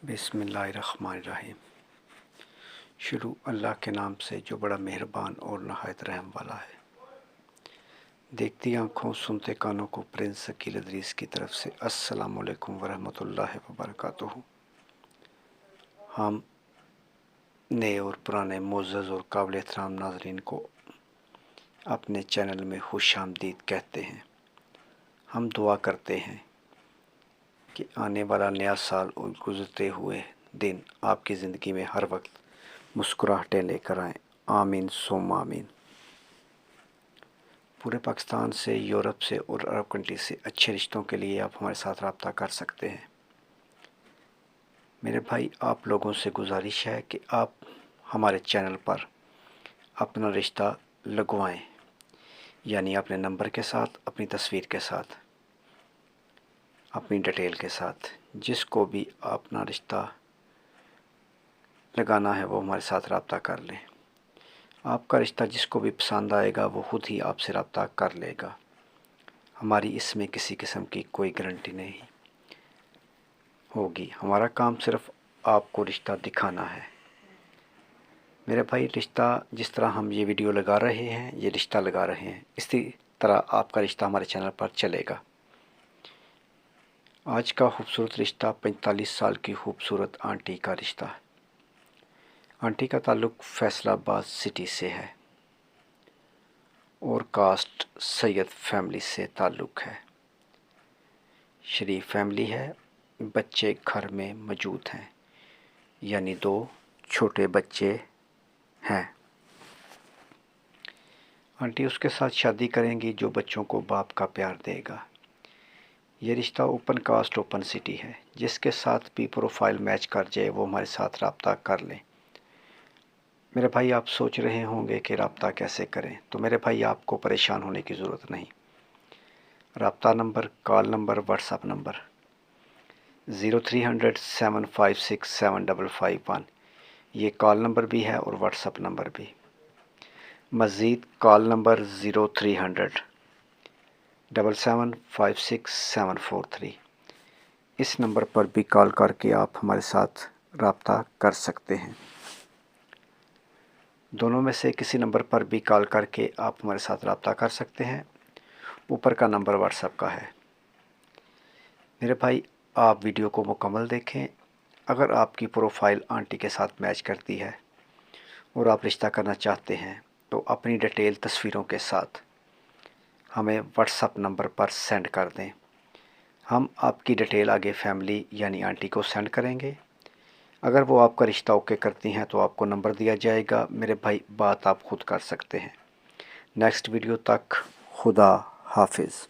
बिस्मिल्लाहिर्रहमानिर्रहीम। शुरू अल्लाह के नाम से जो बड़ा मेहरबान और नहायत रहम वाला है। देखती आँखों सुनते कानों को प्रिंस शकील अदरीस की तरफ से अस्सलामु अलैकुम वरहमतुल्लाहि वबरकातुहू। हम नए और पुराने मुअज़्ज़ज़ और काबिल एहतराम नाज़रीन को अपने चैनल में खुश आमदीद कहते हैं। हम दुआ करते हैं कि आने वाला नया साल और गुज़रते हुए दिन आपकी ज़िंदगी में हर वक्त मुस्कुराहटें लेकर आएँ। आमीन सुम्मा आमीन। पूरे पाकिस्तान से, यूरोप से और अरब कंट्री से अच्छे रिश्तों के लिए आप हमारे साथ रब्ता कर सकते हैं। मेरे भाई, आप लोगों से गुजारिश है कि आप हमारे चैनल पर अपना रिश्ता लगवाएं, यानी अपने नंबर के साथ, अपनी तस्वीर के साथ, अपनी डिटेल के साथ। जिसको भी अपना रिश्ता लगाना है वो हमारे साथ रब्ता कर लें। आपका रिश्ता जिसको भी पसंद आएगा वो खुद ही आपसे रब्ता कर लेगा। हमारी इसमें किसी किस्म की कोई गारंटी नहीं होगी। हमारा काम सिर्फ आपको रिश्ता दिखाना है। मेरे भाई, रिश्ता जिस तरह हम ये वीडियो लगा रहे हैं, ये रिश्ता लगा रहे हैं, इसी तरह आपका रिश्ता हमारे चैनल पर चलेगा। आज का खूबसूरत रिश्ता 45 साल की खूबसूरत आंटी का रिश्ता है। आंटी का ताल्लुक़ फैसलाबाद सिटी से है और कास्ट सैयद फैमिली से ताल्लुक़ है। शरीफ फैमिली है। बच्चे घर में मौजूद हैं, यानी 2 छोटे बच्चे हैं। आंटी उसके साथ शादी करेंगी जो बच्चों को बाप का प्यार देगा। ये रिश्ता ओपन कास्ट ओपन सिटी है। जिसके साथ भी प्रोफाइल मैच कर जाए वो हमारे साथ रब्ता कर लें। मेरे भाई, आप सोच रहे होंगे कि रब्ता कैसे करें, तो मेरे भाई आपको परेशान होने की ज़रूरत नहीं। रब्ता number, call number, WhatsApp number 0300 756 7551। ये कॉल नंबर भी है और व्हाट्सअप नंबर भी। मज़ीद कॉल नंबर 0300 775 743। इस नंबर पर भी कॉल करके आप हमारे साथ रब्ता कर सकते हैं। दोनों में से किसी नंबर पर भी कॉल करके आप हमारे साथ रब्ता कर सकते हैं। ऊपर का नंबर व्हाट्सएप का है। मेरे भाई, आप वीडियो को मुकम्मल देखें। अगर आपकी प्रोफाइल आंटी के साथ मैच करती है और आप रिश्ता करना चाहते हैं तो अपनी डिटेल तस्वीरों के साथ हमें व्हाट्सएप नंबर पर सेंड कर दें। हम आपकी डिटेल आगे फैमिली यानी आंटी को सेंड करेंगे। अगर वो आपका रिश्ता ओके करती हैं तो आपको नंबर दिया जाएगा। मेरे भाई, बात आप खुद कर सकते हैं। नेक्स्ट वीडियो तक खुदा हाफिज़।